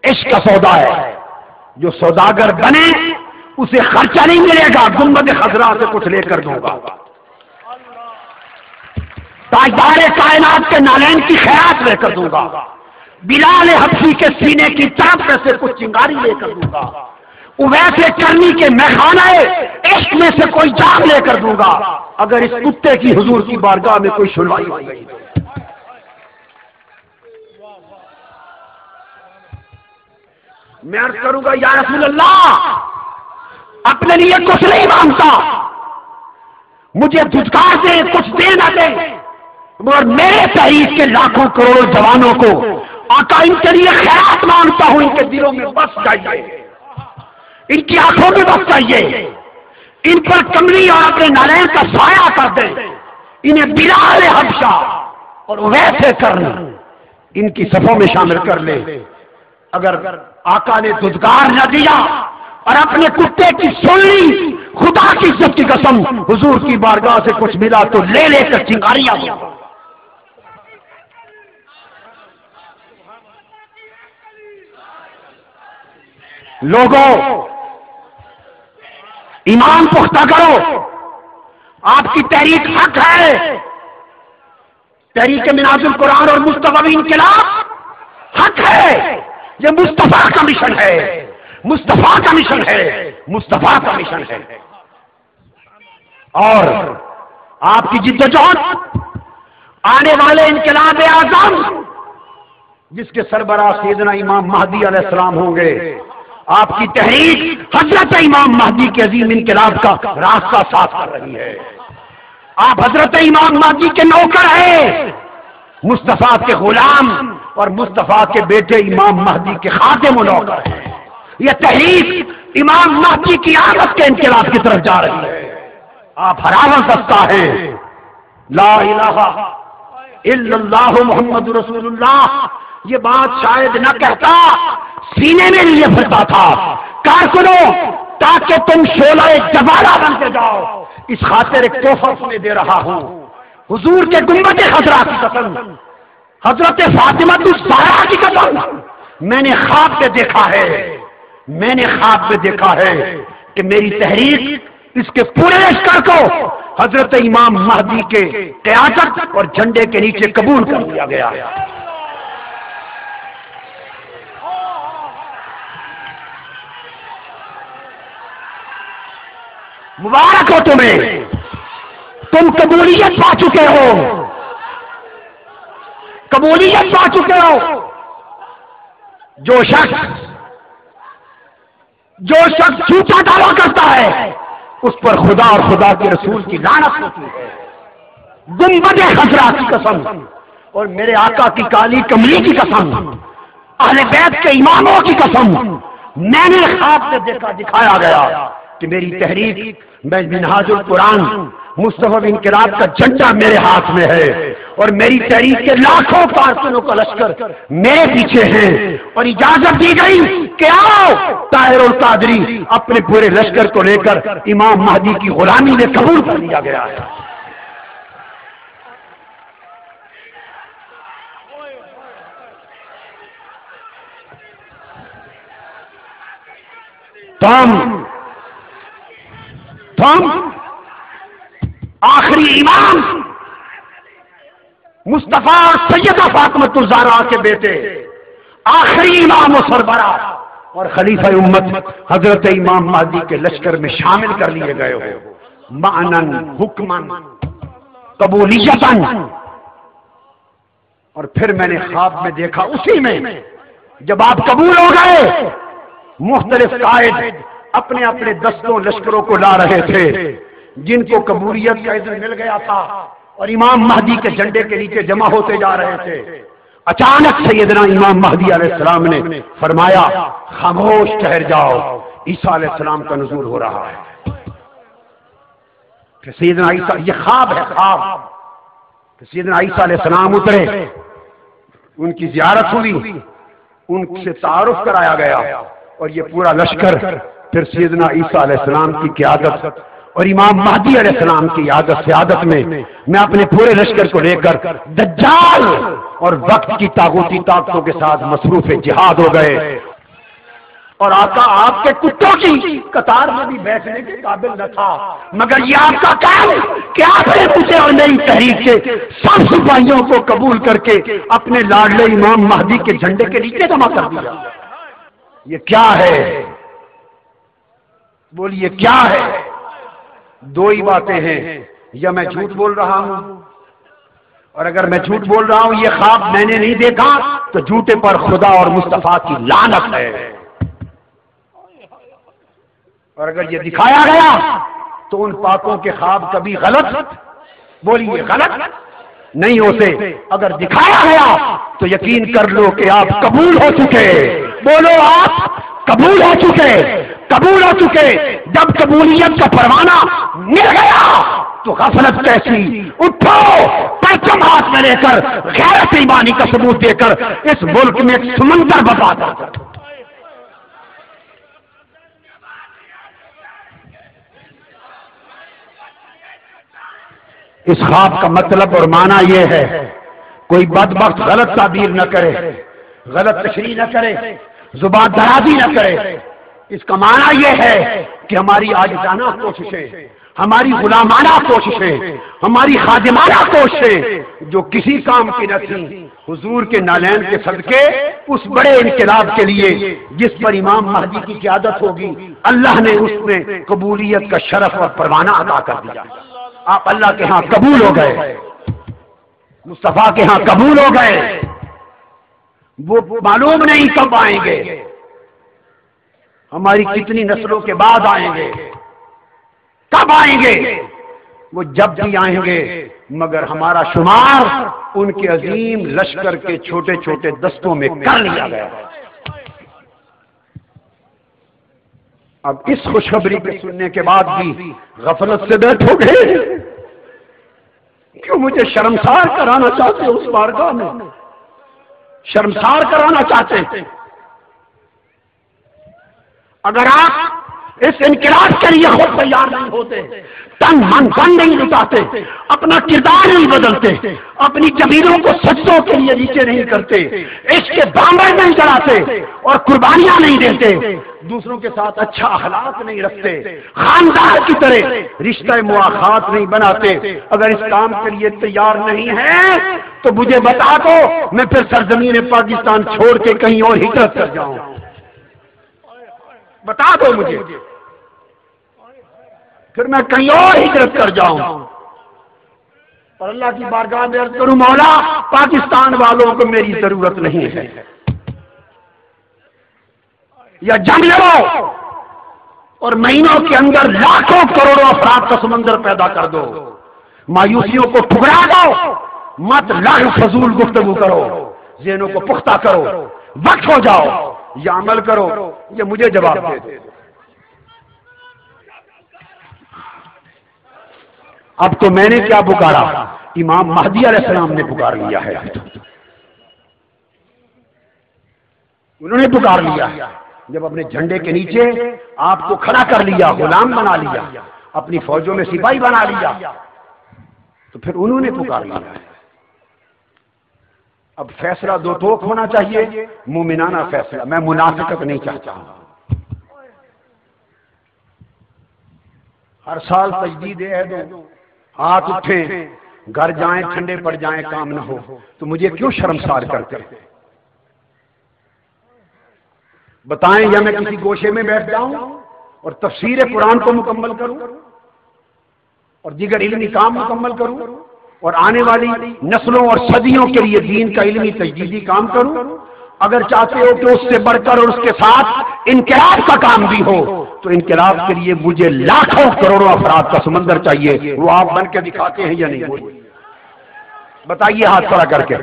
عشق کا سودا ہے، جو سوداگر بنے اسے خرچہ نہیں ملے گا، گنبد خضرا سے کچھ لے کر دوں گا، تاجدار کائنات کے نالین کی خیرات لے کر دوں گا، بلال حبشی کے سینے کی طرف میں سے کچھ چنگاری لے کر دوں گا، اویس کرنی کے میخانہ عشق میں سے کوئی جام لے کر دوں گا، اگر اس کتے کی حضور کی بارگاہ میں کوئی سنوائی ہو گئی۔ میں عرض کروں گا یا رسول اللہ، اپنے لیے کچھ نہیں مانگتا، مجھے دھتکار دے کچھ دے نہ دے، مگر میرے تحریک کے لاکھوں کروڑوں جوانوں کو آقا ان کے لیے خیرات مانگتا ہوں، ان کے دلوں میں بس چاہیے، ان کی آنکھوں میں بس چاہیے، ان پر کملی اور اپنے نالین کا سایہ کر دیں، انہیں بلال حبشہ اور ویسے کرنا ان کی صفوں میں شامل کر لے۔ اگر آقا نے دھتکار نہ دیا اور اپنے کتے کی سن لی، خدا کی عزت کی قسم حضور کی بارگاہ سے کچھ ملا تو لے لے کر چنگاریاں دو۔ لوگوں ایمان پختہ کرو، آپ کی تحریک حق ہے، تحریک مناظر القرآن اور مصطفی انقلاب حق ہے، یہ مصطفیٰ کا مشن ہے، مصطفیٰ کا مشن ہے، مصطفیٰ کا مشن ہے، اور آپ کی جدوجہد آنے والے انقلاب اعظم جس کے سربراہ سیدنا امام مہدی علیہ السلام ہوں گے، آپ کی تحریک حضرت امام مہدی کے عظیم انقلاب کا راستہ صاف کر رہی ہے۔ آپ حضرت امام مہدی کے نوکر ہیں، مصطفیٰ کے غلام اور مصطفیٰ کے بیٹے امام مہدی کے خادم و نوکر ہیں۔ یہ تحریک امام مہدی کی آمد کے انقلاب کی طرف جا رہی ہے۔ آپ ہراول دستہ ہیں، لا الہ الا اللہ محمد رسول اللہ، یہ بات شاید نہ کہتا، سینے میں لیے پھرتا تھا، کارکنوں تاکہ تم شعلہ جبالہ بنتے جاؤ، اس خاطر ایک تحفہ تمہیں دے رہا ہوں، حضور کے گنبد خضرا کی قسم، حضرت فاطمہ الزہرا کی قسم، میں نے خواب میں دیکھا ہے، میں نے خواب میں دیکھا ہے کہ میری تحریک اس کے پورے لشکر کو حضرت امام مہدی کے قیادت اور جھنڈے کے نیچے قبول کر لیا گیا۔ مبارک ہو تمہیں، تم قبولیت پا چکے ہو، قبولیت پا چکے ہو۔ جو شخص جھوٹا دعویٰ کرتا ہے اس پر خدا اور خدا کے رسول کی لعنت ہوتی ہے۔ گنبد خضرا کی قسم اور میرے آقا کی کالی کملی کی قسم، اہل بیت کے اماموں کی قسم، میں نے خواب سے دیکھا، دکھایا گیا کہ میری تحریک میں منہاج القرآن مصطفی انقلاب کا جھنڈا میرے ہاتھ میں ہے، اور میری تحریک کے لاکھوں کارکنوں کا لشکر میرے پیچھے ہیں، اور اجازت دی گئی کہ آؤ طاہر القادری اپنے پورے لشکر کو لے کر امام مہدی کی غلامی میں قبول کر لیا گیا ہے۔ تم آخری امام مصطفیٰ اور سیدہ فاطمہ الزہرا کے بیٹے، آخری امام و سربراہ اور خلیفہ امت حضرت امام مہدی کے لشکر میں شامل کر لیے گئے ہو، معنن، حکمن، قبولیتن۔ اور پھر میں نے خواب میں دیکھا، اسی میں جب آپ قبول ہو گئے، مختلف قائد اپنے اپنے دستوں لشکروں کو لا رہے تھے، جن کو قبولیت کا اذن مل گیا تھا اور امام مہدی کے جھنڈے کے نیچے جمع ہوتے جا رہے تھے۔ اچانک سیدنا امام مہدی علیہ السلام نے فرمایا، خاموش ٹھہر جاؤ، عیسیٰ علیہ السلام کا نزول ہو رہا ہے۔ کہ سیدنا عیسیٰ، یہ خواب ہے، خواب کہ سیدنا عیسیٰ علیہ السلام اترے، ان کی زیارت ہوئی، ان سے تعارف کرایا گیا، اور یہ پورا لشکر پھر سیدنا عیسیٰ علیہ السلام کی قیادت اور امام مہدی علیہ السلام کی سیادت میں اپنے پورے لشکر کو لے کر دجال اور وقت کی طاغوتی طاقتوں کے ساتھ مصروف جہاد ہو گئے۔ اور آقا آپ کے کتوں کی قطار میں بھی بیٹھنے کے قابل نہ تھا، مگر یہ آپ کا کام کہ آپ نے مجھے اور نئی تحریک کے سب سپاہیوں کو قبول کر کے اپنے لاڈلے امام مہدی کے جھنڈے کے نیچے جمع کر دیا۔ یہ کیا ہے؟ بولیے کیا ہے؟ دو ہی باتیں ہیں، یا میں جھوٹ بول رہا ہوں، اور اگر میں جھوٹ بول رہا ہوں یہ خواب میں نے نہیں دیکھا تو جھوٹے پر خدا اور مصطفیٰ کی لعنت ہے، اور اگر یہ دکھایا گیا تو ان پاکوں کے خواب کبھی غلط، بولیے غلط نہیں ہوتے، اگر دکھایا گیا تو یقین کر لو کہ آپ قبول ہو چکے، بولو آپ قبول ہو چکے، قبول ہو چکے۔ جب قبولیت کا پروانہ مل گیا تو غفلت کیسی، اٹھو پرچم ہاتھ میں لے کر غیرت ایمانی کا ثبوت دے کر اس ملک میں ایک سمندر برپا کر۔ اس خواب کا مطلب اور معنی یہ ہے، کوئی بدبخت غلط تعبیر نہ کرے، غلط تشریح نہ کرے، زبان درازی نہ کرے۔ اس کا معنی یہ ہے کہ ہماری عاجزانہ کوششیں، ہماری غلامانہ کوششیں، ہماری خادمانہ کوششیں جو کسی کام کی نہ تھیں، حضور کے نالین کے صدقے اس بڑے انقلاب کے لیے جس پر امام مہدی کی قیادت ہوگی، اللہ نے اس میں قبولیت کا شرف اور پروانہ عطا کر دیا۔ آپ اللہ کے ہاں قبول ہو گئے، مصطفیٰ کے ہاں قبول ہو گئے۔ وہ معلوم نہیں کب آئیں گے، ہماری کتنی نسلوں کے بعد آئیں گے، کب آئیں گے، وہ جب بھی آئیں گے، مگر ہمارا شمار ان کے عظیم لشکر کے چھوٹے چھوٹے دستوں میں کر لیا گیا۔ اب اس خوشخبری کے سننے کے بعد بھی غفلت سے بیٹھو گے؟ کیوں مجھے شرمسار کرانا چاہتے ہو؟ اس بارگاہ میں شرمسار کرانا چاہتے ہیں؟ اگر آپ اس انقلاب کے لیے خود تیار نہیں ہوتے، تن من دھن نہیں لٹاتے، اپنا کردار نہیں بدلتے، اپنی زمینوں کو سجدوں کے لیے نیچے نہیں کرتے، اس کے دامن نہیں چڑھاتے اور قربانیاں نہیں دیتے، دوسروں کے ساتھ اچھا اخلاق نہیں رکھتے، خاندان کی طرح رشتہ مواخات نہیں بناتے، اگر اس کام کے لیے تیار نہیں ہے تو مجھے بتا دو، میں پھر سرزمین پاکستان چھوڑ کے کہیں اور ہجرت کر جاؤں۔ بتا دو مجھے، پھر میں کہیں اور ہجرت کر جاؤں اور اللہ کی بارگاہ میں عرض کروں، مولا پاکستان والوں کو میری ضرورت نہیں ہے، یا جنگ لڑو اور مہینوں کے اندر لاکھوں کروڑوں افراد کا سمندر پیدا کر دو، مایوسیوں کو ٹھکرا دو، مت لاحق فضول گفتگو کرو، ذہنوں کو پختہ کرو، وقت ہو جاؤ یا عمل کرو، یہ مجھے جواب دے دو۔ اب تو میں نے کیا پکارا، امام مہدی علیہ السلام نے پکار لیا ہے، انہوں نے پکار لیا۔ جب اپنے جھنڈے کے نیچے آپ کو کھڑا کر لیا، غلام بنا لیا، اپنی فوجوں میں سپاہی بنا لیا، تو پھر انہوں نے پکار لیا۔ اب فیصلہ دو ٹوک ہونا چاہیے، مومنانہ فیصلہ، میں منافقت نہیں چاہتا ہوں۔ ہر سال تجدید عہد ہو، ہاتھ اٹھیں، گھر جائیں، ٹھنڈے پڑ جائیں، کام نہ ہو تو مجھے کیوں شرمسار کرتے؟ بتائیں، یا میں کسی گوشے میں بیٹھ جاؤں اور تفسیر قرآن کو مکمل کروں اور دیگر علمی کام مکمل کروں اور آنے والی نسلوں اور صدیوں کے لیے دین کا علمی تجدیدی کام کروں؟ اگر چاہتے ہو کہ اس سے بڑھ کر اور اس کے ساتھ انقلاب کا کام بھی ہو تو انقلاب کے لیے مجھے لاکھوں کروڑوں افراد کا سمندر چاہیے، وہ آپ بن کے دکھاتے ہیں یا نہیں؟ بتائیے ہاتھ کھڑا کر کے۔